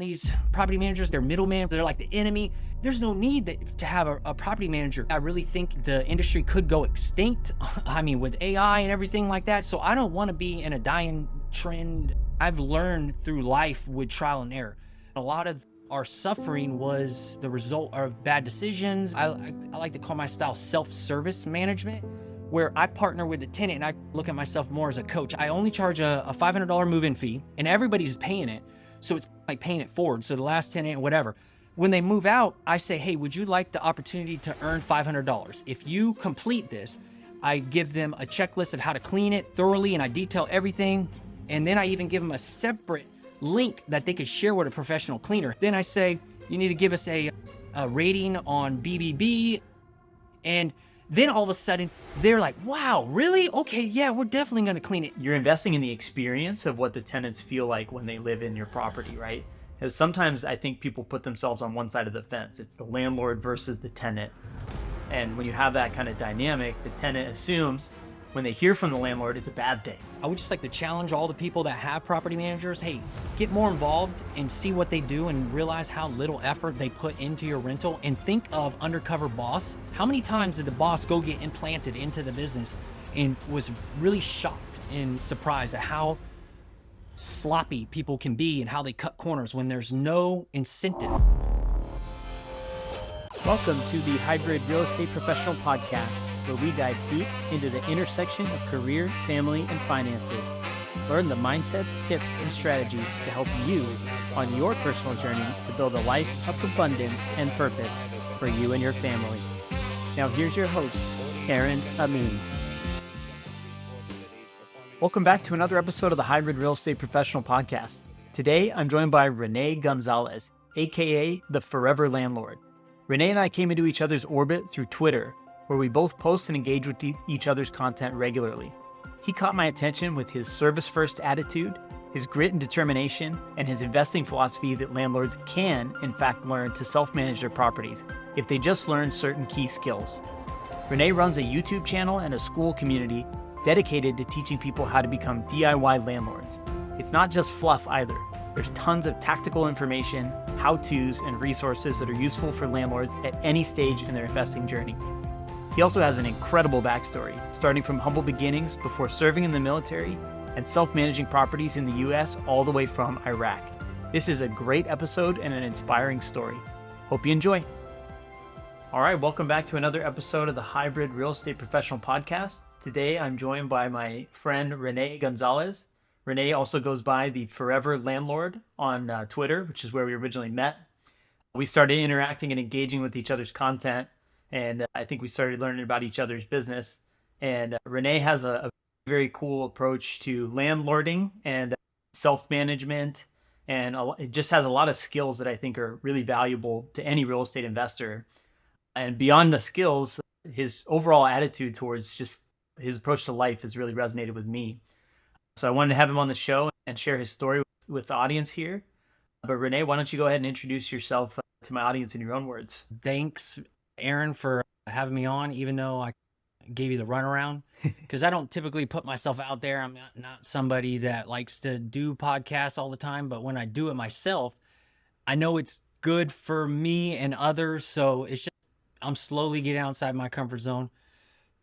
these property managers, they're middlemen, they're like the enemy. There's no need to have a property manager. I really think the industry could go extinct. I mean, with AI and everything like that. So I don't want to be in a dying trend. I've learned through life with trial and error. A lot of our suffering was the result of bad decisions. I like to call my style self-service management, where I partner with the tenant and I look at myself more as a coach. I only charge a $500 move-in fee and everybody's paying it. So it's like paying it forward. So the last tenant, whatever. When they move out, I say, hey, would you like the opportunity to earn $500? If you complete this, I give them a checklist of how to clean it thoroughly and I detail everything. And then I even give them a separate link that they could share with a professional cleaner. Then I say, you need to give us a rating on BBB. And then all of a sudden, they're like, wow, really? Okay, yeah, we're definitely going to clean it. You're investing in the experience of what the tenants feel like when they live in your property, right? Because sometimes I think people put themselves on one side of the fence. It's the landlord versus the tenant. And when you have that kind of dynamic, the tenant assumes when they hear from the landlord, it's a bad thing. I would just like to challenge all the people that have property managers, hey, get more involved and see what they do and realize how little effort they put into your rental, and think of undercover boss. How many times did the boss go get implanted into the business and was really shocked and surprised at how sloppy people can be and how they cut corners when there's no incentive. Welcome to the Hybrid Real Estate Professional Podcast, where we dive deep into the intersection of career, family, and finances. Learn the mindsets, tips, and strategies to help you on your personal journey to build a life of abundance and purpose for you and your family. Now here's your host, Ameen. Welcome back to another episode of the Hybrid Real Estate Professional Podcast. Today, I'm joined by Renee Gonzalez, aka the Forever Landlord. Renee and I came into each other's orbit through Twitter, where we both post and engage with each other's content regularly. He caught my attention with his service-first attitude, his grit and determination, and his investing philosophy that landlords can, in fact, learn to self-manage their properties if they just learn certain key skills. Renee runs a YouTube channel and a school community dedicated to teaching people how to become DIY landlords. It's not just fluff either. There's tons of tactical information, how-tos, and resources that are useful for landlords at any stage in their investing journey. He also has an incredible backstory, starting from humble beginnings before serving in the military and self-managing properties in the US all the way from Iraq. This is a great episode and an inspiring story. Hope you enjoy. All right, welcome back to another episode of the Hybrid Real Estate Professional Podcast. Today, I'm joined by my friend Renee Gonzalez. Renee also goes by the Forever Landlord on Twitter, which is where we originally met. We started interacting and engaging with each other's content, and I think we started learning about each other's business. And Renee has a very cool approach to landlording and self-management, and it just has a lot of skills that I think are really valuable to any real estate investor. And beyond the skills, his overall attitude towards just his approach to life has really resonated with me. So I wanted to have him on the show and share his story with the audience here. But Renee, why don't you go ahead and introduce yourself to my audience in your own words? Thanks, Aaron, for having me on, even though I gave you the runaround, because I don't typically put myself out there. I'm not somebody that likes to do podcasts all the time, but when I do it myself, I know it's good for me and others. So it's just, I'm slowly getting outside my comfort zone.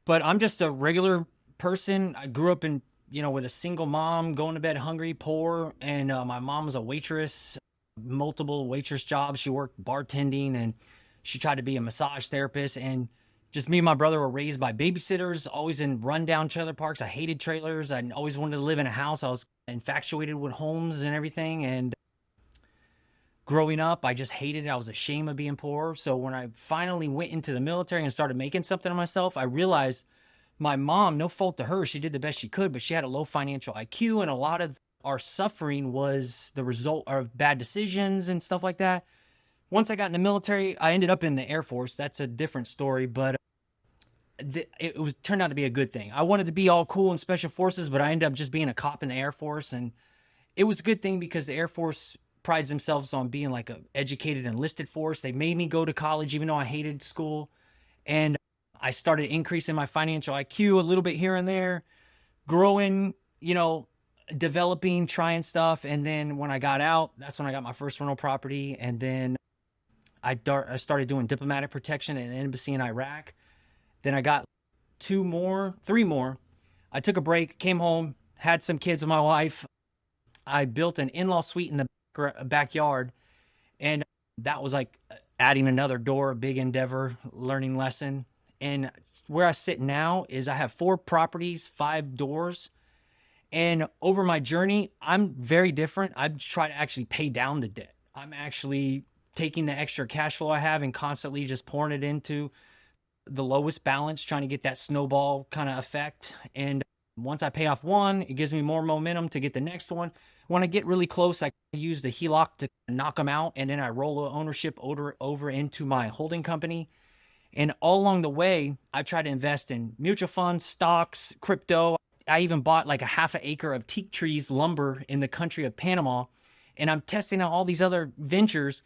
But I'm just a regular person. I grew up in, with a single mom, going to bed hungry, poor. And my mom was a waitress, multiple waitress jobs. She worked bartending and she tried to be a massage therapist. And just me and my brother were raised by babysitters, always in rundown trailer parks. I hated trailers. I always wanted to live in a house. I was infatuated with homes and everything. And growing up, I just hated it. I was ashamed of being poor. So when I finally went into the military and started making something of myself, I realized my mom, no fault to her, she did the best she could, but she had a low financial IQ, and a lot of our suffering was the result of bad decisions and stuff like that. Once I got in the military, I ended up in the Air Force. That's a different story, but it turned out to be a good thing. I wanted to be all cool in Special Forces, but I ended up just being a cop in the Air Force, and it was a good thing because the Air Force prides themselves on being like a educated enlisted force. They made me go to college even though I hated school, and I started increasing my financial IQ a little bit here and there, growing, developing, trying stuff. And then when I got out, that's when I got my first rental property. And then I started doing diplomatic protection at an embassy in Iraq. Then I got three more. I took a break, came home, had some kids with my wife. I built an in-law suite in the backyard. And that was like adding another door, a big endeavor, learning lesson. And where I sit now is I have 4 properties, 5 doors. And over my journey, I'm very different. I try to actually pay down the debt. I'm actually taking the extra cash flow I have and constantly just pouring it into the lowest balance, trying to get that snowball kind of effect. And once I pay off one, it gives me more momentum to get the next one. When I get really close, I use the HELOC to knock them out, and then I roll the ownership over into my holding company. And all along the way, I try to invest in mutual funds, stocks, crypto. I even bought like a half an acre of teak trees lumber in the country of Panama. And I'm testing out all these other ventures.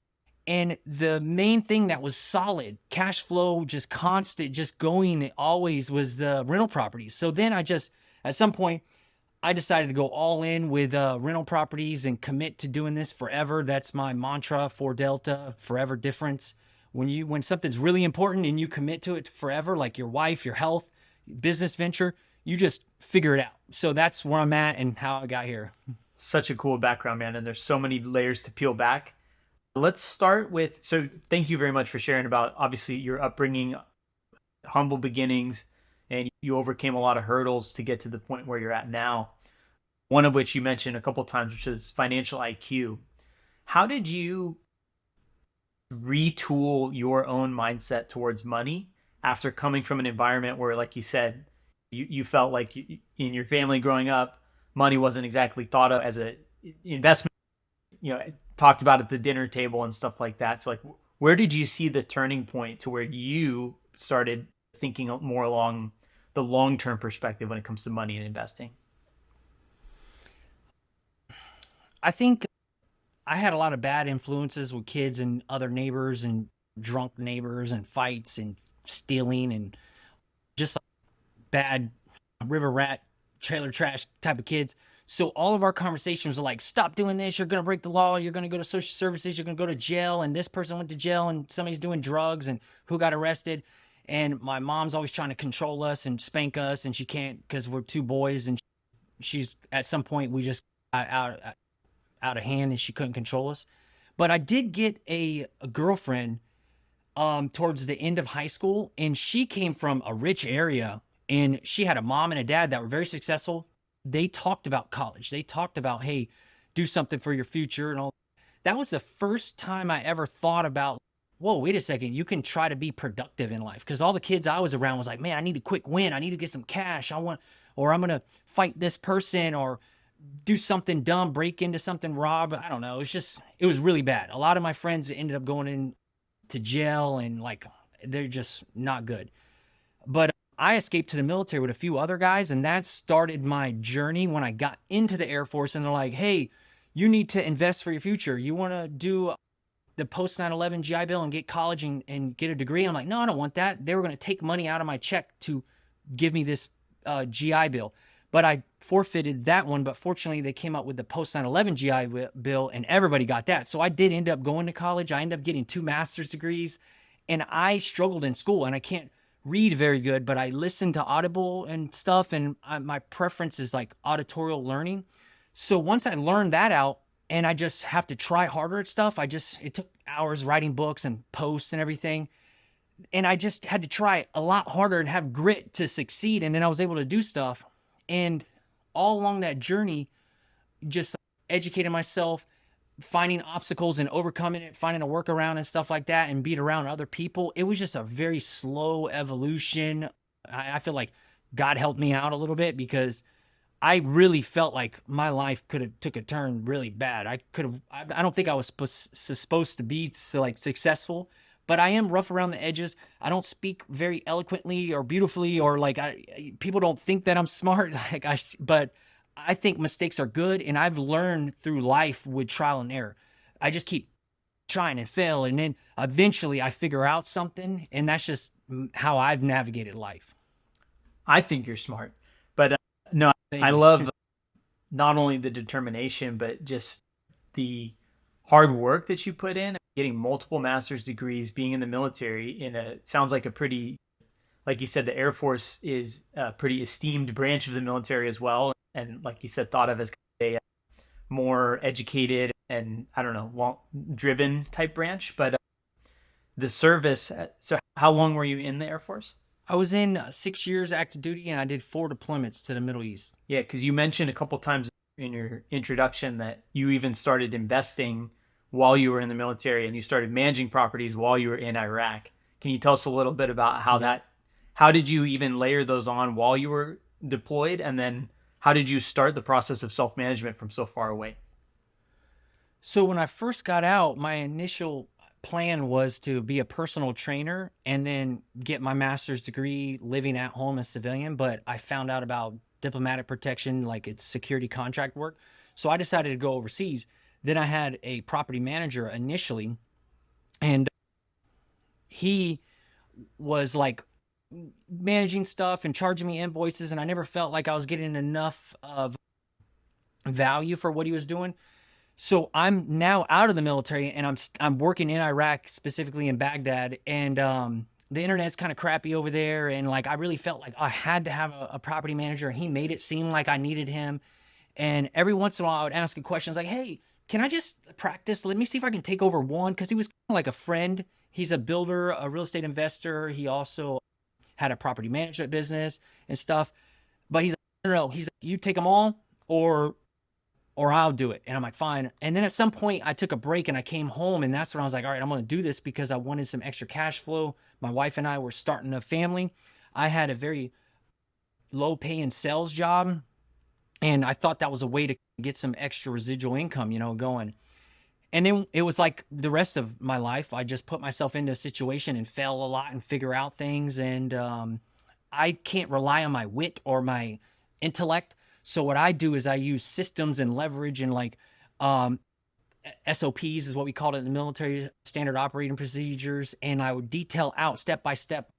And the main thing that was solid, cash flow, just constant, just going always, was the rental properties. So then at some point, I decided to go all in with rental properties and commit to doing this forever. That's my mantra for Delta, forever difference. When something's really important and you commit to it forever, like your wife, your health, business venture, you just figure it out. So that's where I'm at and how I got here. Such a cool background, man. And there's so many layers to peel back. Let's start with, so thank you very much for sharing about, obviously, your upbringing, humble beginnings, and you overcame a lot of hurdles to get to the point where you're at now. One of which you mentioned a couple of times, which is financial IQ. How did you retool your own mindset towards money after coming from an environment where, like you said, you felt like in your family growing up, money wasn't exactly thought of as an investment, talked about at the dinner table and stuff like that. So like, where did you see the turning point to where you started thinking more along the long-term perspective when it comes to money and investing? I think I had a lot of bad influences with kids and other neighbors and drunk neighbors and fights and stealing and just bad river rat, trailer trash type of kids. So all of our conversations were like, stop doing this. You're going to break the law. You're going to go to social services. You're going to go to jail. And this person went to jail and somebody's doing drugs and who got arrested. And my mom's always trying to control us and spank us. And she can't because we're 2 boys. And she's at some point we just got out of hand and she couldn't control us. But I did get a girlfriend towards the end of high school. And she came from a rich area. And she had a mom and a dad that were very successful. They talked about college. They talked about, hey, do something for your future and all. That was the first time I ever thought about, whoa, wait a second, you can try to be productive in life. Because all the kids I was around was like, man, I need a quick win. I need to get some cash. I'm going to fight this person or do something dumb, break into something, rob. I don't know. It was really bad. A lot of my friends ended up going into jail and like, they're just not good. But I escaped to the military with a few other guys, and that started my journey when I got into the Air Force. And they're like, hey, you need to invest for your future. You want to do the post 9/11 GI Bill and get college and get a degree? I'm like, no, I don't want that. They were going to take money out of my check to give me this GI Bill. But I forfeited that one. But fortunately, they came up with the post 9/11 GI Bill, and everybody got that. So I did end up going to college. I ended up getting 2 master's degrees, and I struggled in school, and I can't read very good, but I listen to Audible and stuff, and my preference is like auditorial learning. So once I learned that out, and I just have to try harder at stuff, it took hours writing books and posts and everything, and I just had to try a lot harder and have grit to succeed, and then I was able to do stuff. And all along that journey, just educating myself, finding obstacles and overcoming it, finding a workaround and stuff like that, and being around other people. It was just a very slow evolution. I feel like God helped me out a little bit because I really felt like my life could have took a turn really bad. I don't think I was supposed to be like successful, but I am rough around the edges. I don't speak very eloquently or beautifully, or like people don't think that I'm smart. But I think mistakes are good, and I've learned through life with trial and error. I just keep trying and fail, and then eventually I figure out something, and that's just how I've navigated life. I think you're smart, but no, Thank I you. love not only the determination, but just the hard work that you put in, getting multiple master's degrees, being in the military sounds like a pretty, like you said, the Air Force is a pretty esteemed branch of the military as well. And like you said, thought of as a more educated and, I don't know, driven type branch. But the service, so how long were you in the Air Force? I was in 6 years active duty, and I did 4 deployments to the Middle East. Yeah, because you mentioned a couple times in your introduction that you even started investing while you were in the military, and you started managing properties while you were in Iraq. Can you tell us a little bit about how did you even layer those on while you were deployed? And then how did you start the process of self-management from so far away? So when I first got out, my initial plan was to be a personal trainer and then get my master's degree living at home as civilian. But I found out about diplomatic protection, like it's security contract work. So I decided to go overseas. Then I had a property manager initially, and he was like managing stuff and charging me invoices, and I never felt like I was getting enough of value for what he was doing. So I'm now out of the military, and I'm working in Iraq, specifically in Baghdad, and the internet's kind of crappy over there, and like I really felt like I had to have a property manager, and he made it seem like I needed him. And every once in a while I would ask him questions like, hey, can I just practice? Let me see if I can take over one, because he was kind of like a friend. He's a builder, a real estate investor. He also had a property management business and stuff. But he's like, no, he's like, you take them all, or I'll do it. And I'm like, fine. And then at some point I took a break and I came home, and that's when I was like, all right, I'm going to do this because I wanted some extra cash flow. My wife and I were starting a family. I had a very low paying sales job, and I thought that was a way to get some extra residual income, going. And then it was like the rest of my life. I just put myself into a situation and fail a lot and figure out things. And I can't rely on my wit or my intellect. So what I do is I use systems and leverage and like SOPs is what we called it in the military, standard operating procedures. And I would detail out step by step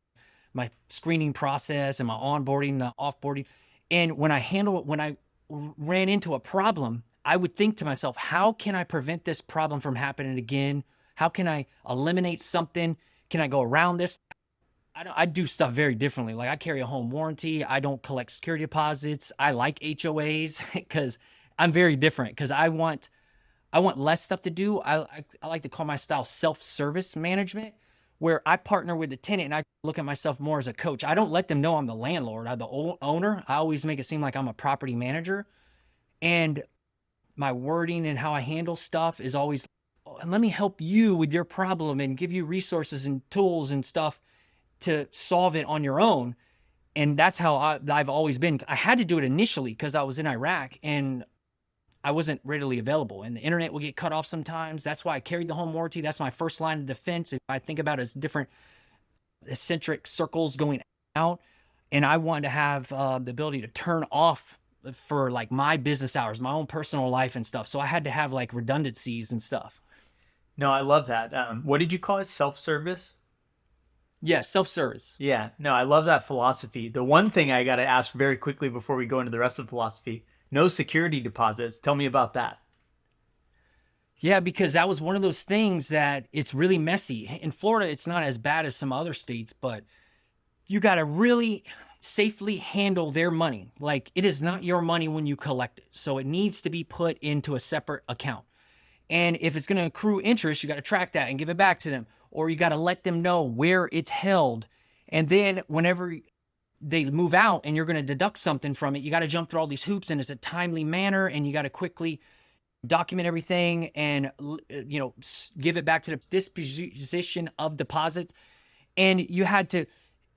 my screening process and my onboarding, the offboarding. And when I ran into a problem, I would think to myself, how can I prevent this problem from happening again? How can I eliminate something? Can I go around this? I do stuff very differently. Like I carry a home warranty. I don't collect security deposits. I like HOAs because I'm very different, because I want less stuff to do. I like to call my style self-service management, where I partner with the tenant and I look at myself more as a coach. I don't let them know I'm the landlord. I'm the owner. I always make it seem like I'm a property manager. And my wording and how I handle stuff is always, let me help you with your problem and give you resources and tools and stuff to solve it on your own. And that's how I've always been. I had to do it initially because I was in Iraq and I wasn't readily available, and the internet would get cut off sometimes. That's why I carried the home warranty. That's my first line of defense. If I think about it as different eccentric circles going out, and I wanted to have the ability to turn off for like my business hours, my own personal life and stuff. So I had to have like redundancies and stuff. No, I love that. What did you call it? Self-service? Yeah, self-service. Yeah, no, I love that philosophy. The one thing I got to ask very quickly before we go into the rest of the philosophy, no security deposits. Tell me about that. Yeah, because that was one of those things that it's really messy. In Florida, it's not as bad as some other states, but you got to really safely handle their money. Like, it is not your money when you collect it. So it needs to be put into a separate account. And if it's going to accrue interest, you got to track that and give it back to them. Or you got to let them know where it's held. And then whenever they move out and you're going to deduct something from it, you got to jump through all these hoops, and it's a timely manner, and you got to quickly document everything and, give it back to the disposition of deposit. And you had to,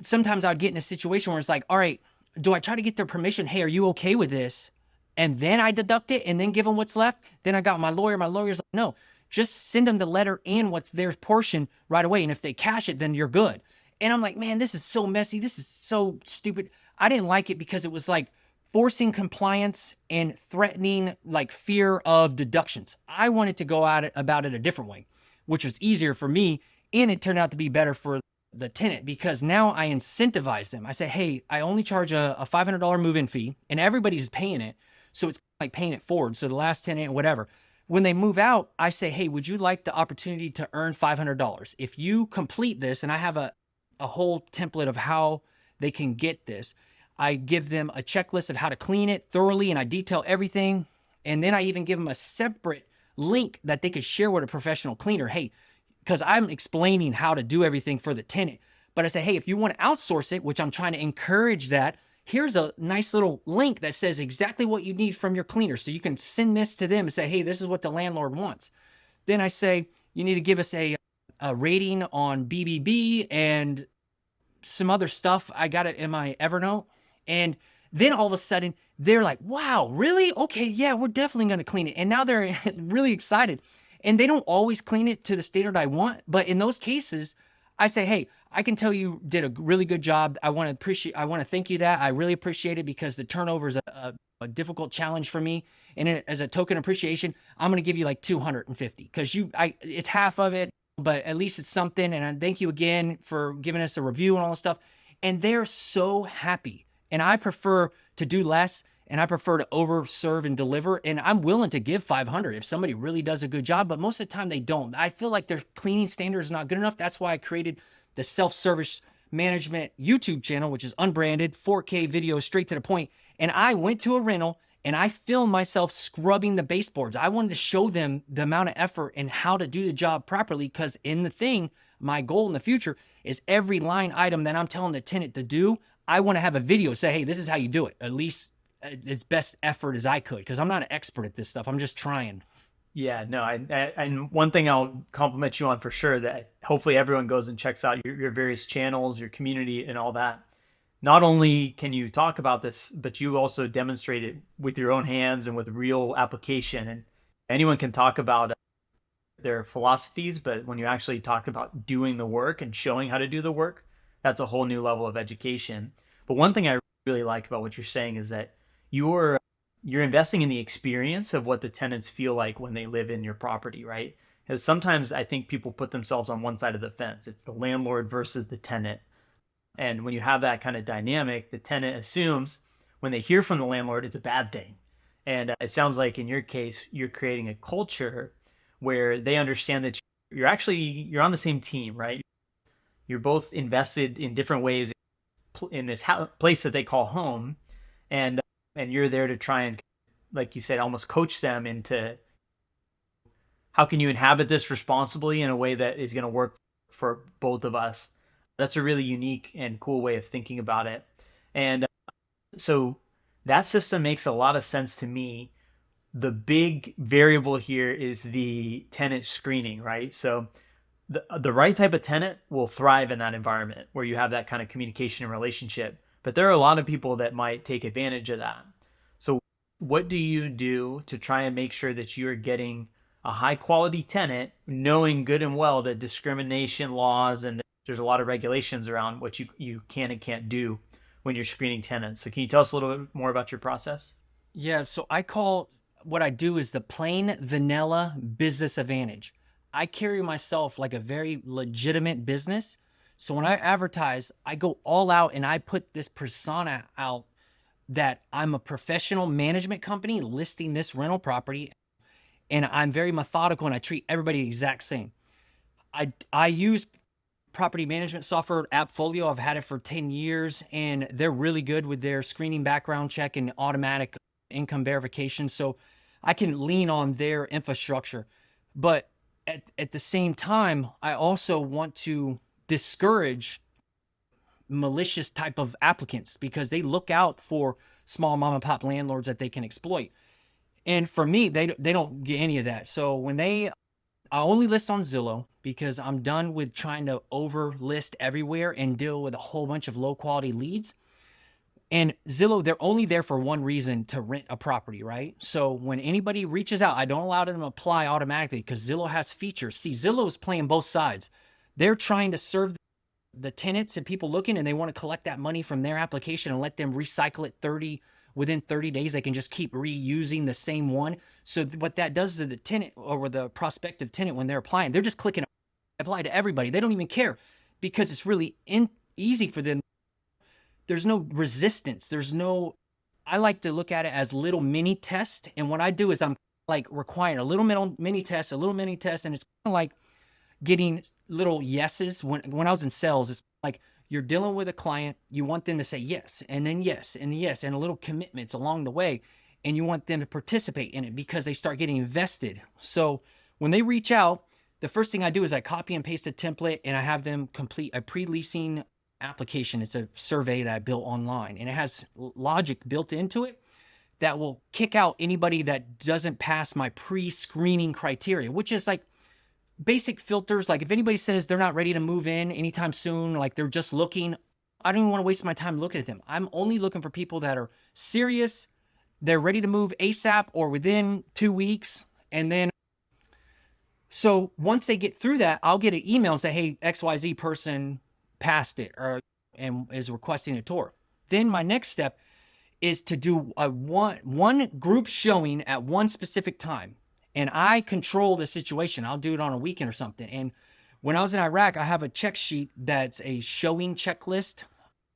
sometimes I'd get in a situation where it's like, all right, do I try to get their permission? Hey, are you okay with this? And then I deduct it and then give them what's left. Then I got my lawyer. My lawyer's like, no, just send them the letter and what's their portion right away. And if they cash it, then you're good. And I'm like, man, this is so messy. This is so stupid. I didn't like it because it was like forcing compliance and threatening like fear of deductions. I wanted to go about it a different way, which was easier for me. And it turned out to be better for the tenant, because now I incentivize them. I say, hey, I only charge a $500 move-in fee and everybody's paying it. So it's like paying it forward. So the last tenant, whatever. When they move out, I say, hey, would you like the opportunity to earn $500? If you complete this, and I have a whole template of how they can get this, I give them a checklist of how to clean it thoroughly, and I detail everything. And then I even give them a separate link that they could share with a professional cleaner. Hey, because I'm explaining how to do everything for the tenant. But I say, hey, if you want to outsource it, which I'm trying to encourage that, here's a nice little link that says exactly what you need from your cleaner. So you can send this to them and say, hey, this is what the landlord wants. Then I say, you need to give us a rating on BBB and some other stuff. I got it in my Evernote. And then all of a sudden, they're like, wow, really? Okay, yeah, we're definitely going to clean it. And now they're really excited. And they don't always clean it to the standard I want. But in those cases, I say, hey, I can tell you did a really good job. I want to thank you that. I really appreciate it because the turnover is a difficult challenge for me. And as a token appreciation, I'm going to give you like 250 because it's half of it, but at least it's something. And I thank you again for giving us a review and all this stuff. And they're so happy. And I prefer to do less, and I prefer to overserve and deliver. And I'm willing to give 500 if somebody really does a good job, but most of the time they don't. I feel like their cleaning standard is not good enough. That's why I created the self-service management YouTube channel, which is unbranded, 4K video, straight to the point. And I went to a rental and I filmed myself scrubbing the baseboards. I wanted to show them the amount of effort and how to do the job properly, because my goal in the future is every line item that I'm telling the tenant to do, I want to have a video say, hey, this is how you do it. At least its best effort as I could, because I'm not an expert at this stuff. I'm just trying. Yeah, no, and one thing I'll compliment you on for sure, that hopefully everyone goes and checks out your various channels, your community, and all that. Not only can you talk about this, but you also demonstrate it with your own hands and with real application. And anyone can talk about their philosophies, but when you actually talk about doing the work and showing how to do the work, that's a whole new level of education. But one thing I really like about what you're saying is that you're investing in the experience of what the tenants feel like when they live in your property, right? Because sometimes I think people put themselves on one side of the fence. It's the landlord versus the tenant. And when you have that kind of dynamic, the tenant assumes when they hear from the landlord, it's a bad thing. And it sounds like in your case, you're creating a culture where they understand that you're on the same team, right? You're both invested in different ways in this place that they call home. And you're there to try and, like you said, almost coach them into how can you inhabit this responsibly in a way that is going to work for both of us. That's a really unique and cool way of thinking about it. And so that system makes a lot of sense to me. The big variable here is the tenant screening, right? So the right type of tenant will thrive in that environment where you have that kind of communication and relationship. But there are a lot of people that might take advantage of that. So what do you do to try and make sure that you're getting a high quality tenant, knowing good and well that discrimination laws and there's a lot of regulations around what you can and can't do when you're screening tenants? So can you tell us a little bit more about your process? Yeah, so what I do is the plain vanilla business advantage. I carry myself like a very legitimate business. So when I advertise, I go all out and I put this persona out that I'm a professional management company listing this rental property, and I'm very methodical and I treat everybody the exact same. I use property management software, Appfolio. I've had it for 10 years and they're really good with their screening, background check, and automatic income verification. So I can lean on their infrastructure. But at the same time, I also want to discourage malicious type of applicants because they look out for small mom and pop landlords that they can exploit. And for me, they don't get any of that. So I only list on Zillow because I'm done with trying to overlist everywhere and deal with a whole bunch of low quality leads. And Zillow, they're only there for one reason, to rent a property, right? So when anybody reaches out, I don't allow them to apply automatically because Zillow has features. See, Zillow is playing both sides. They're trying to serve the tenants and people looking, and they want to collect that money from their application and let them recycle it within 30 days. They can just keep reusing the same one. So what that does to the tenant or the prospective tenant when they're applying, they're just clicking apply to everybody. They don't even care because it's really easy for them. There's no resistance. There's no I like to look at it as little mini test. And what I do is I'm like requiring a little mini test, and it's kind of like getting little yeses. When I was in sales, it's like you're dealing with a client, you want them to say yes, and then yes, and yes, and a little commitments along the way, and you want them to participate in it because they start getting invested. So when they reach out, the first thing I do is I copy and paste a template, and I have them complete a pre-leasing application. It's a survey that I built online, and it has logic built into it that will kick out anybody that doesn't pass my pre-screening criteria, which is like basic filters. Like if anybody says they're not ready to move in anytime soon, like they're just looking, I don't even want to waste my time looking at them. I'm only looking for people that are serious, they're ready to move ASAP or within 2 weeks. And then, so once they get through that, I'll get an email and say, hey, XYZ person passed it and is requesting a tour. Then my next step is to do a one group showing at one specific time. And I control the situation. I'll do it on a weekend or something. And when I was in Iraq, I have a check sheet that's a showing checklist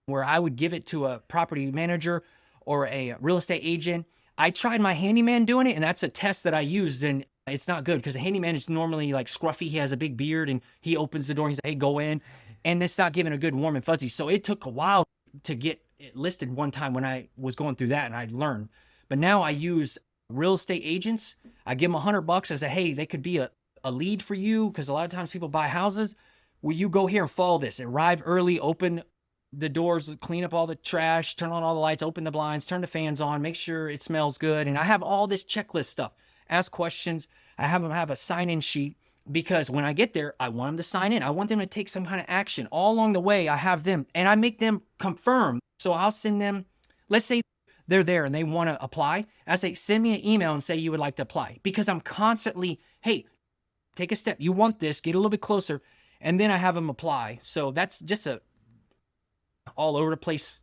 where I would give it to a property manager or a real estate agent. I tried my handyman doing it, and that's a test that I used, and it's not good because a handyman is normally like scruffy. He has a big beard, and he opens the door. He's like, hey, go in. And it's not giving a good warm and fuzzy. So it took a while to get it listed one time when I was going through that, and I learned. But now I use real estate agents. I give them $100. I say, hey, they could be a lead for you because a lot of times people buy houses. Will you go here and follow this? Arrive early, open the doors, clean up all the trash, turn on all the lights, open the blinds, turn the fans on, make sure it smells good. And I have all this checklist stuff. Ask questions. I have them have a sign-in sheet because when I get there, I want them to sign in. I want them to take some kind of action. All along the way, I have them, and I make them confirm. So I'll send them, let's say they're there and they want to apply. I say, send me an email and say you would like to apply, because I'm constantly, hey, take a step. You want this, get a little bit closer. And then I have them apply. So that's just a all over the place.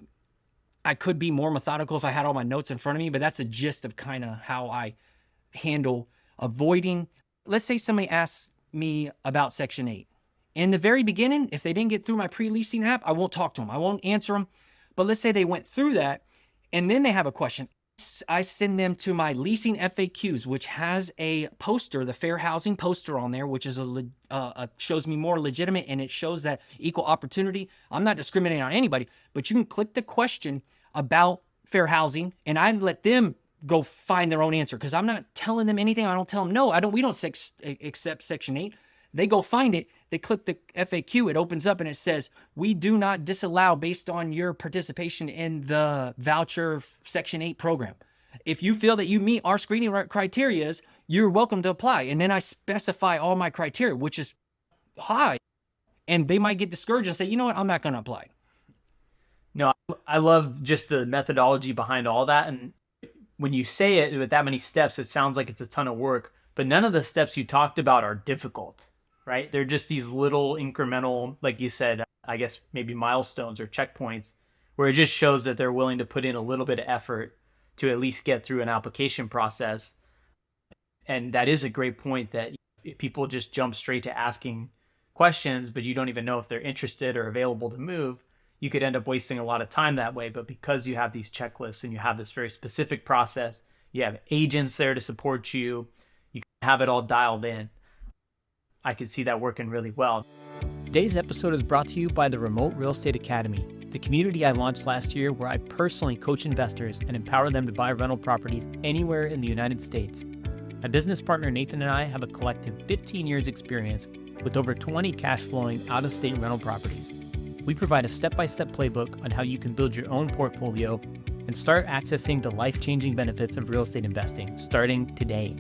I could be more methodical if I had all my notes in front of me, but that's a gist of kind of how I handle avoiding. Let's say somebody asks me about Section 8. In the very beginning, if they didn't get through my pre-leasing app, I won't talk to them. I won't answer them. But let's say they went through that and then they have a question. I send them to my leasing FAQs, which has a poster, the fair housing poster on there, which is shows me more legitimate, and it shows that equal opportunity. I'm not discriminating on anybody, but you can click the question about fair housing, and I let them go find their own answer because I'm not telling them anything. I don't tell them, no, we don't accept Section 8. They go find it. They click the FAQ. It opens up and it says, we do not disallow based on your participation in the voucher Section 8 program. If you feel that you meet our screening criteria, you're welcome to apply. And then I specify all my criteria, which is high. And they might get discouraged and say, you know what, I'm not going to apply. No, I love just the methodology behind all that. And when you say it with that many steps, it sounds like it's a ton of work. But none of the steps you talked about are difficult. Right? They're just these little incremental, like you said, I guess maybe milestones or checkpoints where it just shows that they're willing to put in a little bit of effort to at least get through an application process. And that is a great point, that if people just jump straight to asking questions, but you don't even know if they're interested or available to move, you could end up wasting a lot of time that way. But because you have these checklists and you have this very specific process, you have agents there to support you, you can have it all dialed in. I could see that working really well. Today's episode is brought to you by the Remote Real Estate Academy, the community I launched last year where I personally coach investors and empower them to buy rental properties anywhere in the United States. My business partner Nathan and I have a collective 15 years experience with over 20 cash flowing out-of-state rental properties. We provide a step-by-step playbook on how you can build your own portfolio and start accessing the life-changing benefits of real estate investing starting today.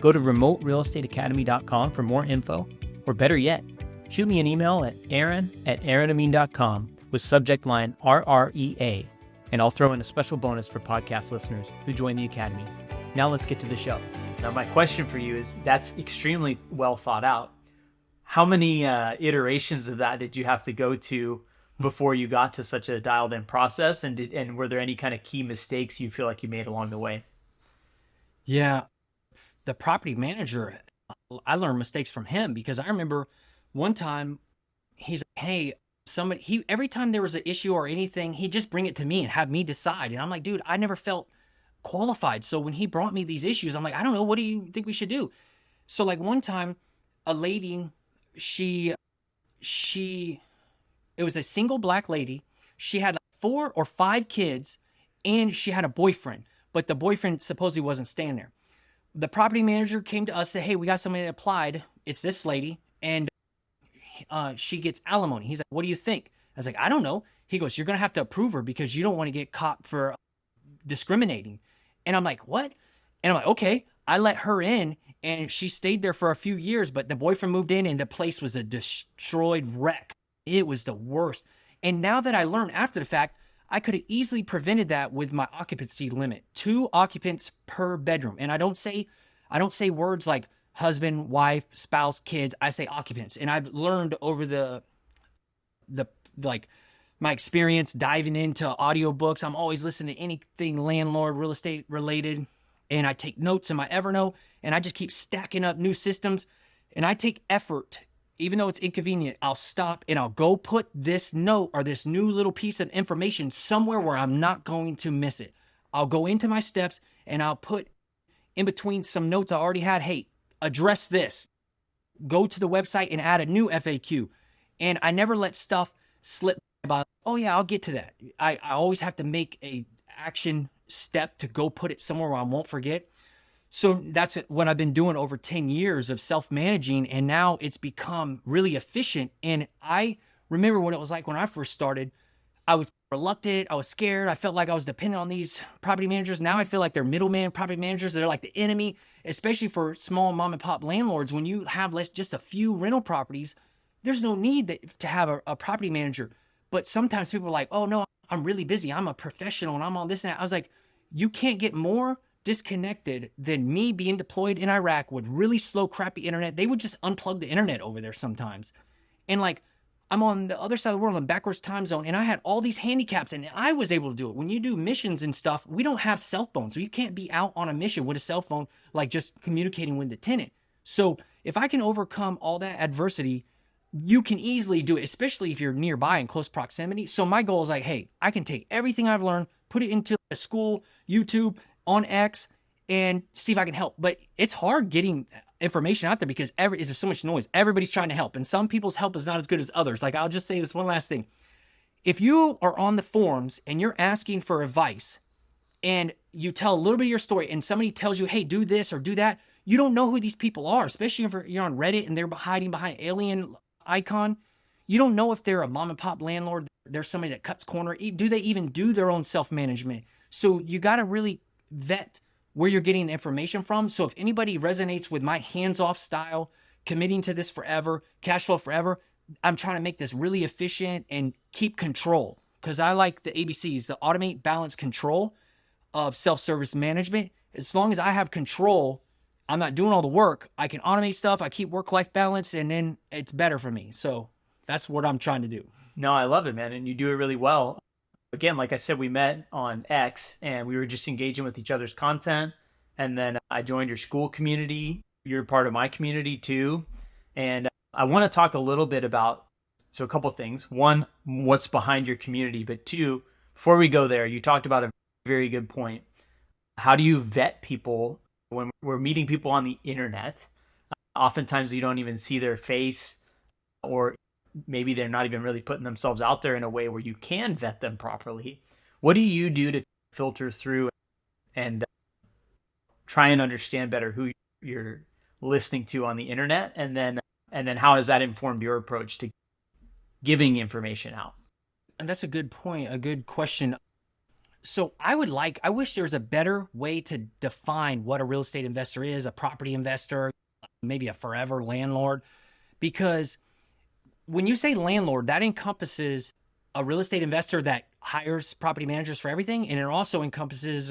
Go to remoterealestateacademy.com for more info, or better yet, shoot me an email at aaron@aaronameen.com with subject line RREA, and I'll throw in a special bonus for podcast listeners who join the Academy. Now let's get to the show. Now my question for you is, that's extremely well thought out. How many iterations of that did you have to go to before you got to such a dialed in process? And were there any kind of key mistakes you feel like you made along the way? Yeah. The property manager, I learned mistakes from him because I remember one time he's like, hey, every time there was an issue or anything, he'd just bring it to me and have me decide. And I'm like, dude, I never felt qualified. So when he brought me these issues, I'm like, I don't know, what do you think we should do? So like one time, a lady, she it was a single black lady. She had like 4 or 5 kids, and she had a boyfriend, but the boyfriend supposedly wasn't staying there. The property manager came to us, said, hey, we got somebody that applied. It's this lady, and she gets alimony. He's like, what do you think? I was like, I don't know. He goes, you're going to have to approve her because you don't want to get caught for discriminating. And I'm like, what? And I'm like, okay. I let her in, and she stayed there for a few years, but the boyfriend moved in, and the place was a destroyed wreck. It was the worst. And now that I learned after the fact, I could have easily prevented that with my occupancy limit, 2 occupants per bedroom. And I don't say words like husband, wife, spouse, kids. I say occupants. And I've learned over the like my experience diving into audiobooks. I'm always listening to anything landlord, real estate related. And I take notes in my Evernote, and I just keep stacking up new systems. And I take effort, even though it's inconvenient. I'll stop and I'll go put this note or this new little piece of information somewhere where I'm not going to miss it. I'll go into my steps and I'll put in between some notes I already had. Hey, address this. Go to the website and add a new FAQ. And I never let stuff slip by. Oh yeah, I'll get to that. I always have to make a action step to go put it somewhere where I won't forget. So that's what I've been doing over 10 years of self-managing, and now it's become really efficient. And I remember what it was like when I first started. I was reluctant, I was scared, I felt like I was dependent on these property managers. Now I feel like they're middleman property managers. They're like the enemy, especially for small mom and pop landlords. When you have just a few rental properties, there's no need to have a property manager. But sometimes people are like, oh no, I'm really busy, I'm a professional, and I'm on this and that. I was like, you can't get more disconnected than me being deployed in Iraq with really slow, crappy internet. They would just unplug the internet over there sometimes. And like, I'm on the other side of the world in backwards time zone, and I had all these handicaps, and I was able to do it. When you do missions and stuff, we don't have cell phones, so you can't be out on a mission with a cell phone, like just communicating with the tenant. So if I can overcome all that adversity, you can easily do it, especially if you're nearby in close proximity. So my goal is like, hey, I can take everything I've learned, put it into a school, YouTube, on X, and see if I can help. But it's hard getting information out there because there's so much noise. Everybody's trying to help, and some people's help is not as good as others. Like, I'll just say this one last thing. If you are on the forums and you're asking for advice, and you tell a little bit of your story, and somebody tells you, hey, do this or do that, you don't know who these people are, especially if you're on Reddit and they're hiding behind alien icon. You don't know if they're a mom and pop landlord, they're somebody that cuts corner. Do they even do their own self-management? So you got to really vet where you're getting the information from. So if anybody resonates with my hands-off style, committing to this forever, cash flow forever, I'm trying to make this really efficient and keep control, because I like the ABCs, the automate, balance, control of self-service management. As long as I have control, I'm not doing all the work, I can automate stuff, I keep work-life balance, and then it's better for me. So that's what I'm trying to do. No, I love it, man. And you do it really well. Again, like I said, we met on X and we were just engaging with each other's content. And then I joined your school community. You're part of my community too. And I want to talk a little bit about, so a couple of things. One, what's behind your community? But two, before we go there, you talked about a very good point. How do you vet people when we're meeting people on the internet? Oftentimes you don't even see their face, or maybe they're not even really putting themselves out there in a way where you can vet them properly. What do you do to filter through and try and understand better who you're listening to on the internet? And then how has that informed your approach to giving information out? And that's a good point, a good question. So I wish there was a better way to define what a real estate investor is, a property investor, maybe a forever landlord, because when you say landlord, that encompasses a real estate investor that hires property managers for everything. And it also encompasses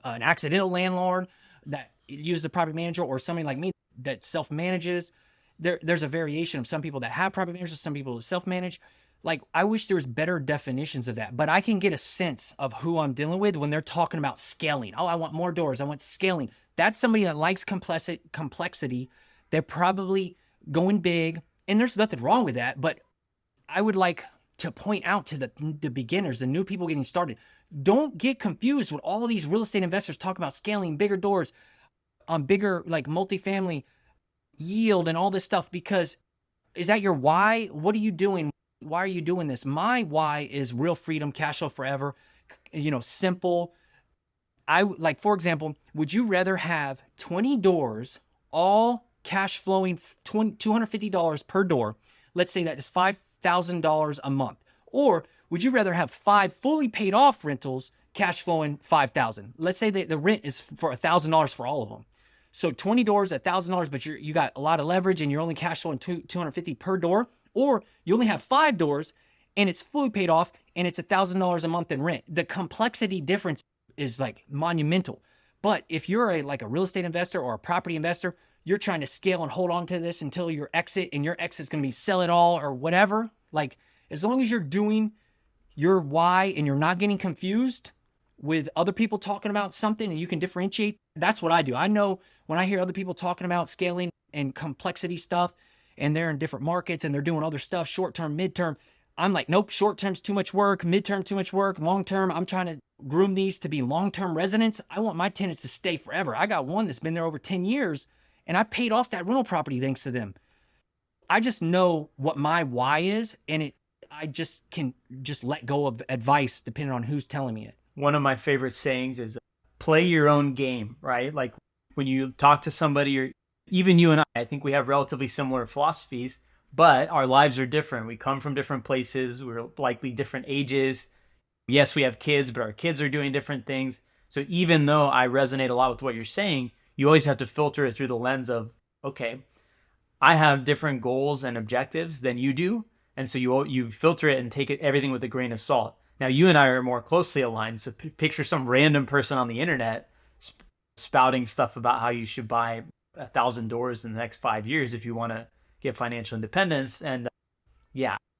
an accidental landlord that uses a property manager, or somebody like me that self-manages. There's a variation of some people that have property managers, some people that self-manage. Like, I wish there was better definitions of that, but I can get a sense of who I'm dealing with when they're talking about scaling. Oh, I want more doors, I want scaling. That's somebody that likes complexity. They're probably going big. And there's nothing wrong with that, but I would like to point out to the beginners, the new people getting started, don't get confused with all these real estate investors talk about scaling bigger doors on bigger like multifamily yield and all this stuff, because is that your why? What are you doing? Why are you doing this? My why is real freedom, cash flow forever, simple. I like, for example, would you rather have 20 doors, all cash flowing, $250 per door? Let's say that is $5,000 a month. Or would you rather have 5 fully paid off rentals, cash flowing $5,000? Let's say the rent is for $1,000 for all of them. So 20 doors, $1,000, but you got a lot of leverage and you're only cash flowing $250 per door. Or you only have 5 doors and it's fully paid off and it's $1,000 a month in rent. The complexity difference is like monumental. But if you're a real estate investor or a property investor, you're trying to scale and hold on to this until your exit, and your exit is going to be sell it all or whatever. Like, as long as you're doing your why and you're not getting confused with other people talking about something and you can differentiate, that's what I do. I know when I hear other people talking about scaling and complexity stuff and they're in different markets and they're doing other stuff, short-term, mid-term, I'm like, nope, short-term's too much work, mid-term too much work, long-term, I'm trying to groom these to be long-term residents. I want my tenants to stay forever. I got one that's been there over 10 years and I paid off that rental property thanks to them. I just know what my why is, and I just can just let go of advice depending on who's telling me it. One of my favorite sayings is play your own game, right? Like when you talk to somebody, or even you and I think we have relatively similar philosophies, but our lives are different. We come from different places. We're likely different ages. Yes, we have kids, but our kids are doing different things. So even though I resonate a lot with what you're saying, you always have to filter it through the lens of, okay, I have different goals and objectives than you do. And so you filter it and take everything with a grain of salt. Now, you and I are more closely aligned. So picture some random person on the internet spouting stuff about how you should buy 1,000 doors in the next 5 years if you want to get financial independence. And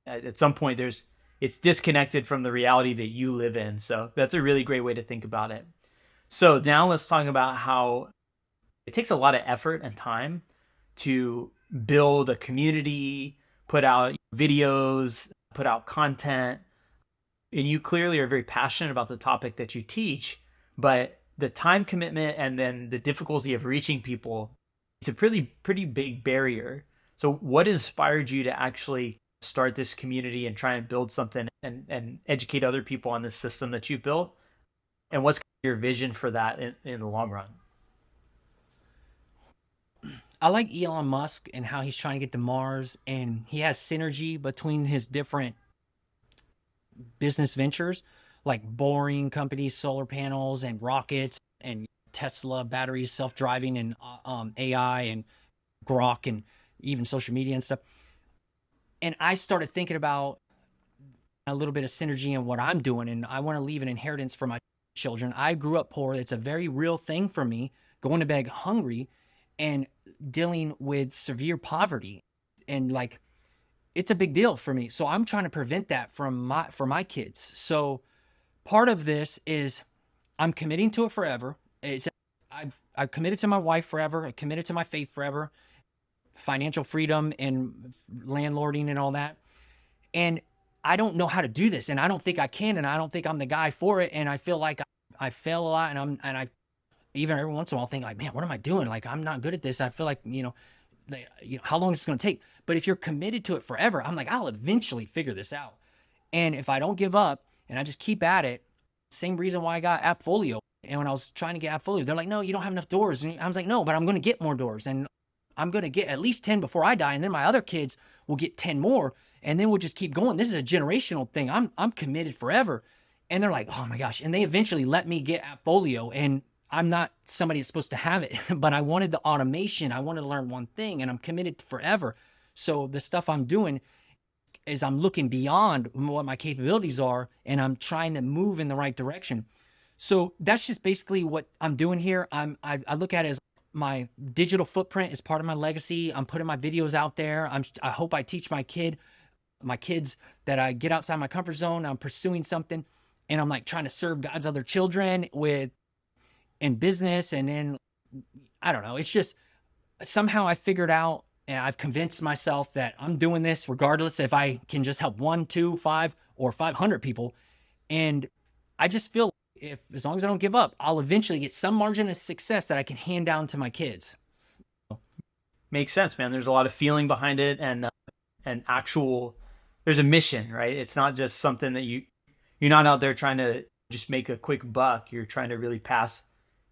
at some point it's disconnected from the reality that you live in. So that's a really great way to think about it. So now let's talk about how it takes a lot of effort and time to build a community, put out videos, put out content. And you clearly are very passionate about the topic that you teach, but the time commitment and then the difficulty of reaching people, it's a pretty big barrier. So what inspired you to actually start this community and try and build something and educate other people on this system that you've built? And what's your vision for that in the long run? I like Elon Musk and how he's trying to get to Mars, and he has synergy between his different business ventures, like boring companies, solar panels and rockets and Tesla batteries, self-driving, and AI and Grok and even social media and stuff. And I started thinking about a little bit of synergy in what I'm doing, and I want to leave an inheritance for my children. I grew up poor. It's a very real thing for me, going to bed hungry and dealing with severe poverty. And it's a big deal for me. So I'm trying to prevent that for my kids. So part of this is I'm committing to it forever. I've committed to my wife forever. I committed to my faith forever, financial freedom and landlording and all that. And I don't know how to do this, and I don't think I can, and I don't think I'm the guy for it. And I feel like I fail a lot, and I even every once in a while think man, what am I doing? I'm not good at this. I feel like, how long is this going to take? But if you're committed to it forever, I'm I'll eventually figure this out. And if I don't give up and I just keep at it, same reason why I got Appfolio. And when I was trying to get Appfolio, they're like, no, you don't have enough doors. And I was like, no, but I'm going to get more doors. And I'm going to get at least 10 before I die. And then my other kids will get 10 more. And then we'll just keep going. This is a generational thing. I'm committed forever. And they're like, oh my gosh. And they eventually let me get Appfolio. And I'm not somebody that's supposed to have it, but I wanted the automation. I wanted to learn one thing, and I'm committed forever. So the stuff I'm doing is I'm looking beyond what my capabilities are, and I'm trying to move in the right direction. So that's just basically what I'm doing here. I look at it as my digital footprint is part of my legacy. I'm putting my videos out there. I hope I teach my kids that I get outside my comfort zone. I'm pursuing something, and I'm trying to serve God's other children in business. And then I don't know, it's just somehow I figured out And I've convinced myself that I'm doing this regardless if I can just help 1, 2, 5, or 500 people. And I just feel as long as I don't give up, I'll eventually get some margin of success that I can hand down to my kids. Makes sense, man. There's a lot of feeling behind it, and actual. There's a mission, right? It's not just something that you're not out there trying to just make a quick buck. You're trying to really pass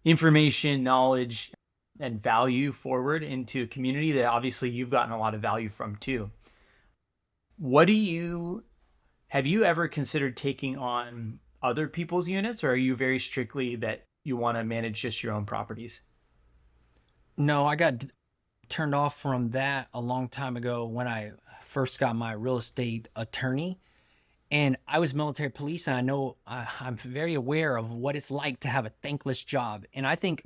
information, knowledge, and value forward into a community that obviously you've gotten a lot of value from too. Have you ever considered taking on other people's units, or are you very strictly that you want to manage just your own properties? No, I got turned off from that a long time ago when I first got my real estate attorney. And I was military police, and I know I'm very aware of what it's like to have a thankless job. And I think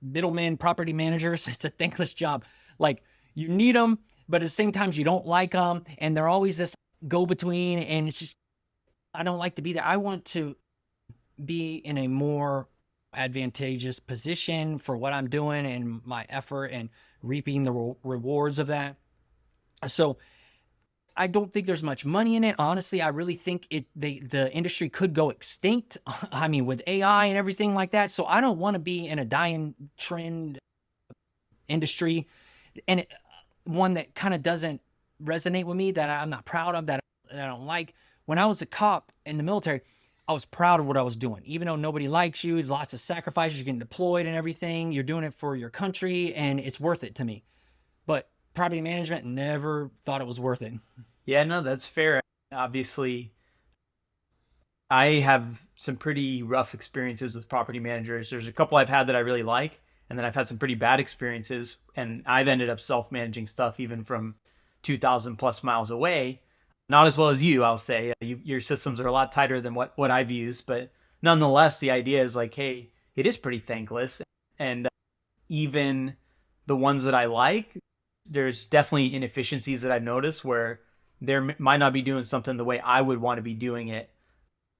middlemen, property managers, it's a thankless job. Like, you need them, but at the same time, you don't like them. And they're always this go-between. And it's just, I don't like to be there. I want to be in a more advantageous position for what I'm doing and my effort and reaping the rewards of that. So I don't think there's much money in it. Honestly, I really think the industry could go extinct. I mean, with AI and everything like that. So I don't want to be in a dying trend industry, and one that kind of doesn't resonate with me, that I'm not proud of, that I don't like. When I was a cop in the military, I was proud of what I was doing. Even though nobody likes you, there's lots of sacrifices, you're getting deployed and everything. You're doing it for your country, and it's worth it to me. But property management, never thought it was worth it. Yeah, no, that's fair. Obviously, I have some pretty rough experiences with property managers. There's a couple I've had that I really like, and then I've had some pretty bad experiences, and I've ended up self-managing stuff even from 2,000 plus miles away. Not as well as you, I'll say. Your systems are a lot tighter than what I've used, but nonetheless, the idea is like, hey, it is pretty thankless. And even the ones that I like, there's definitely inefficiencies that I've noticed where there might not be doing something the way I would want to be doing it.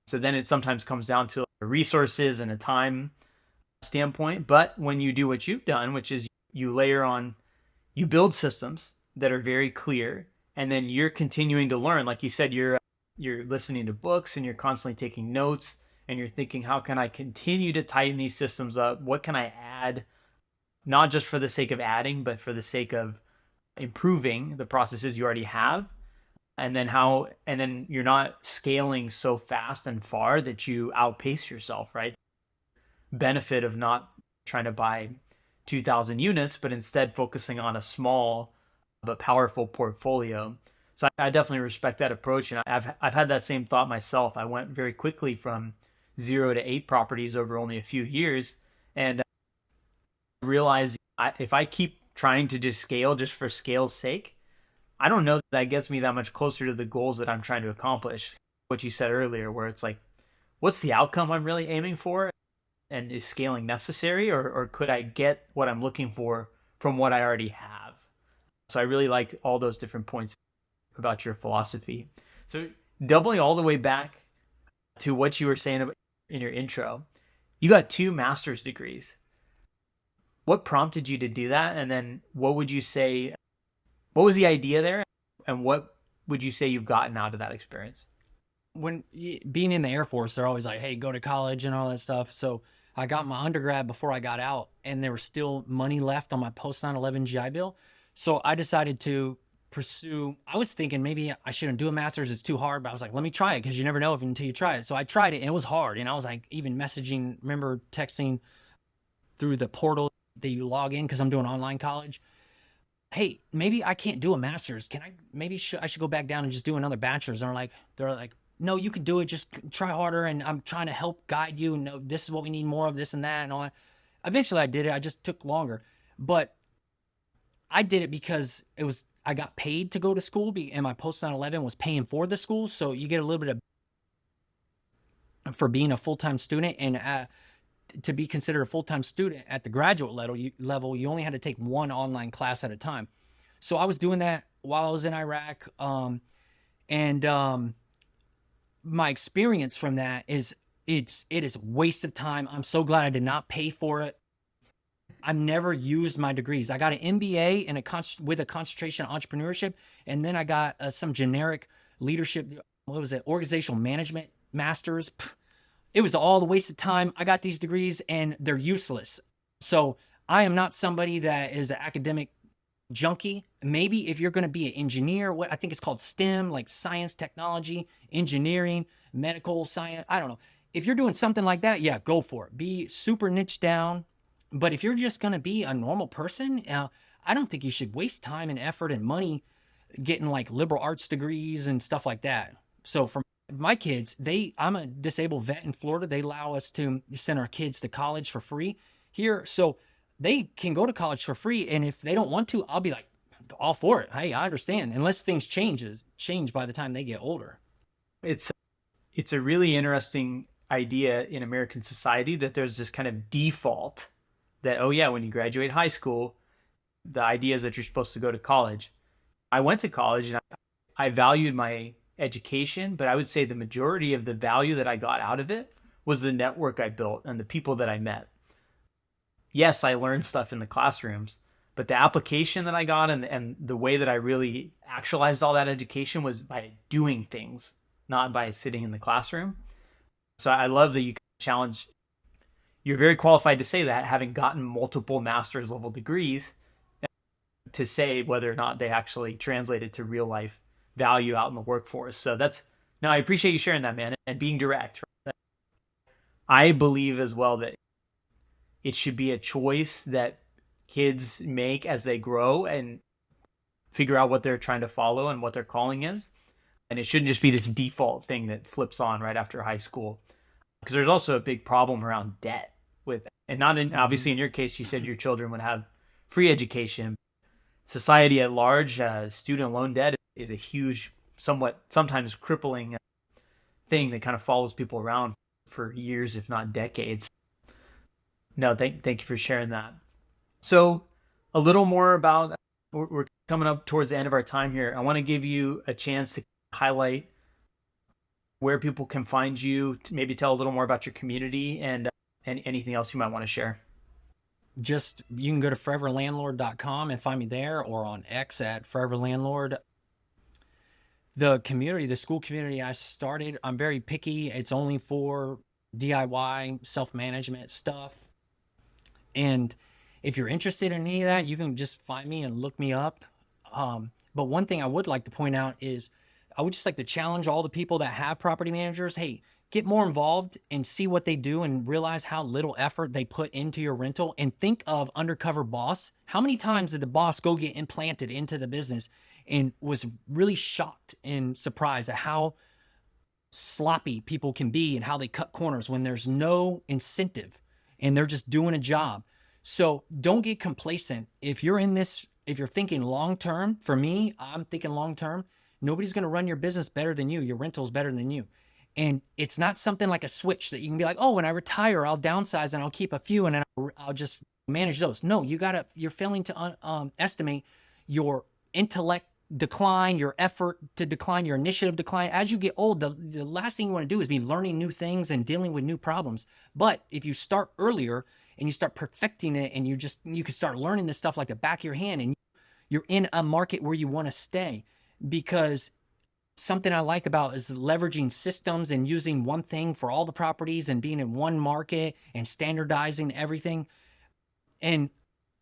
So then it sometimes comes down to resources and a time standpoint. But when you do what you've done, which is you build systems that are very clear, and then you're continuing to learn. Like you said, you're listening to books and you're constantly taking notes, and you're thinking, how can I continue to tighten these systems up? What can I add? Not just for the sake of adding, but for the sake of improving the processes you already have. And then you're not scaling so fast and far that you outpace yourself, right? Benefit of not trying to buy 2,000 units, but instead focusing on a small but powerful portfolio. So I definitely respect that approach. And I've had that same thought myself. I went very quickly from 0 to 8 properties over only a few years, and realized if I keep trying to just scale just for scale's sake, I don't know that gets me that much closer to the goals that I'm trying to accomplish. What you said earlier, where it's like, what's the outcome I'm really aiming for? And is scaling necessary, or could I get what I'm looking for from what I already have? So I really like all those different points about your philosophy. So doubling all the way back to what you were saying about in your intro, you got 2 master's degrees. What prompted you to do that? And then what would you say, what was the idea there? And what would you say you've gotten out of that experience? When being in the Air Force, they're always like, hey, go to college and all that stuff. So I got my undergrad before I got out, and there was still money left on my post 9/11 GI Bill. So I decided to pursue, I was thinking maybe I shouldn't do a master's, it's too hard, but I was like, let me try it, because you never know until you try it. So I tried it, and it was hard. And I was like, even remember texting through the portal that you log in, because I'm doing online college. Hey, maybe I can't do a master's. I should go back down and just do another bachelor's. And they're like, no, you can do it. Just try harder. And I'm trying to help guide you. And no, this is what we need more of, this and that and all that. Eventually I did it. I just took longer, but I did it because I got paid to go to school, and my post 9/11 was paying for the school. So you get a little bit of for being a full-time student, and to be considered a full-time student at the graduate level, you only had to take 1 online class at a time. So I was doing that while I was in Iraq. My experience from that is it is a waste of time. I'm so glad I did not pay for it. I've never used my degrees. I got an MBA and with a concentration on entrepreneurship, and then I got some generic leadership. What was it? Organizational management masters. It was all a waste of time. I got these degrees and they're useless. So I am not somebody that is an academic junkie. Maybe if you're going to be an engineer, what I think it's called STEM, like science, technology, engineering, medical science. I don't know. If you're doing something like that, yeah, go for it. Be super niche down. But if you're just going to be a normal person, I don't think you should waste time and effort and money getting like liberal arts degrees and stuff like that. So for my kids, I'm a disabled vet in Florida. They allow us to send our kids to college for free here. So they can go to college for free. And if they don't want to, I'll be like, all for it. Hey, I understand. Unless things change by the time they get older. It's a really interesting idea in American society that there's this kind of default that, oh yeah, when you graduate high school, the idea is that you're supposed to go to college. I went to college and I valued my education, but I would say the majority of the value that I got out of it was the network I built and the people that I met. Yes, I learned stuff in the classrooms, but the application that I got and the way that I really actualized all that education was by doing things, not by sitting in the classroom. So I love that you challenge. You're very qualified to say that, having gotten multiple master's level degrees, to say whether or not they actually translated to real life value out in the workforce. So I appreciate you sharing that, man, and being direct. I believe as well that it should be a choice that kids make as they grow and figure out what they're trying to follow and what their calling is. And it shouldn't just be this default thing that flips on right after high school. Because there's also a big problem around debt obviously in your case, you said your children would have free education. Society at large, student loan debt is a huge, sometimes crippling thing that kind of follows people around for years, if not decades. No, thank you for sharing that. So a little more about, we're coming up towards the end of our time here. I want to give you a chance to highlight where people can find you, to maybe tell a little more about your community and anything else you might want to share. Just, you can go to foreverlandlord.com and find me there, or on X at foreverlandlord. The school community I started, I'm very picky. It's only for DIY, self-management stuff. And if you're interested in any of that, you can just find me and look me up. But one thing I would like to point out is I would just like to challenge all the people that have property managers. Hey, get more involved and see what they do and realize how little effort they put into your rental, and think of undercover boss. How many times did the boss go get implanted into the business and was really shocked and surprised at how sloppy people can be and how they cut corners when there's no incentive and they're just doing a job. So don't get complacent. If you're thinking long-term, for me, I'm thinking long-term, nobody's going to run your business better than you. Your rental is better than you. And it's not something like a switch that you can be like, oh, when I retire, I'll downsize and I'll keep a few and then I'll just manage those. No, you're failing to estimate your intellect decline, your effort to decline, your initiative decline. As you get old, the last thing you want to do is be learning new things and dealing with new problems. But if you start earlier and you start perfecting it, and you can start learning this stuff like the back of your hand, and you're in a market where you want to stay. Because something I like about is leveraging systems and using one thing for all the properties and being in one market and standardizing everything. And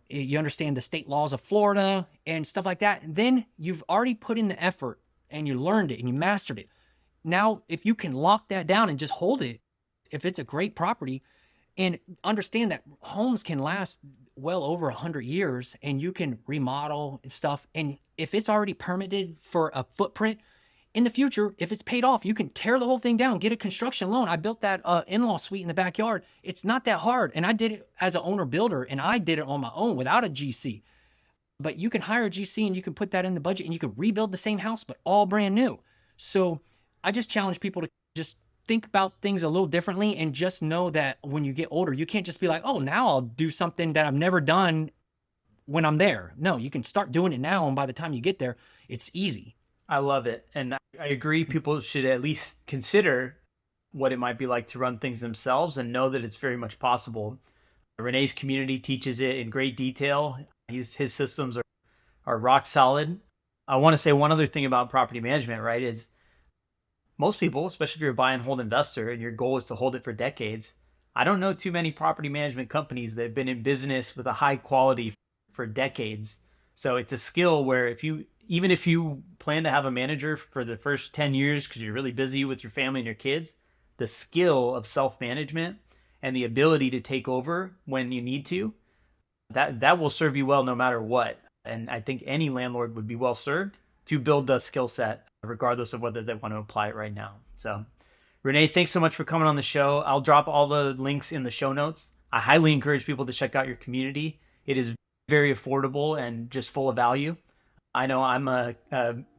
you understand the state laws of Florida and stuff like that. And then you've already put in the effort and you learned it and you mastered it. Now, if you can lock that down and just hold it, if it's a great property, and understand that homes can last well over 100 years and you can remodel stuff. And if it's already permitted for a footprint, in the future, if it's paid off, you can tear the whole thing down, get a construction loan. I built that in-law suite in the backyard. It's not that hard. And I did it as an owner builder, and I did it on my own without a GC. But you can hire a GC and you can put that in the budget and you can rebuild the same house, but all brand new. So I just challenge people to just think about things a little differently, and just know that when you get older, you can't just be like, oh, now I'll do something that I've never done when I'm there. No, you can start doing it now. And by the time you get there, it's easy. I love it. And I agree. People should at least consider what it might be like to run things themselves and know that it's very much possible. Renee's community teaches it in great detail. His systems are rock solid. I want to say one other thing about property management, right, is most people, especially if you're a buy and hold investor and your goal is to hold it for decades, I don't know too many property management companies that have been in business with a high quality for decades. So it's a skill where even if you plan to have a manager for the first 10 years because you're really busy with your family and your kids, the skill of self-management and the ability to take over when you need to, that will serve you well no matter what. And I think any landlord would be well served to build the skill set regardless of whether they want to apply it right now. So Renee, thanks so much for coming on the show. I'll drop all the links in the show notes. I highly encourage people to check out your community. It is very affordable and just full of value. I know I'm a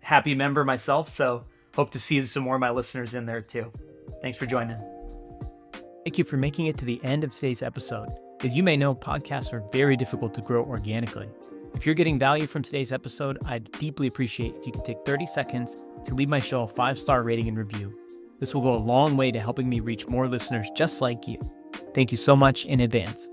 happy member myself, so hope to see some more of my listeners in there too. Thanks for joining. Thank you for making it to the end of today's episode. As you may know, podcasts are very difficult to grow organically. If you're getting value from today's episode, I'd deeply appreciate if you could take 30 seconds to leave my show a 5-star rating and review. This will go a long way to helping me reach more listeners just like you. Thank you so much in advance.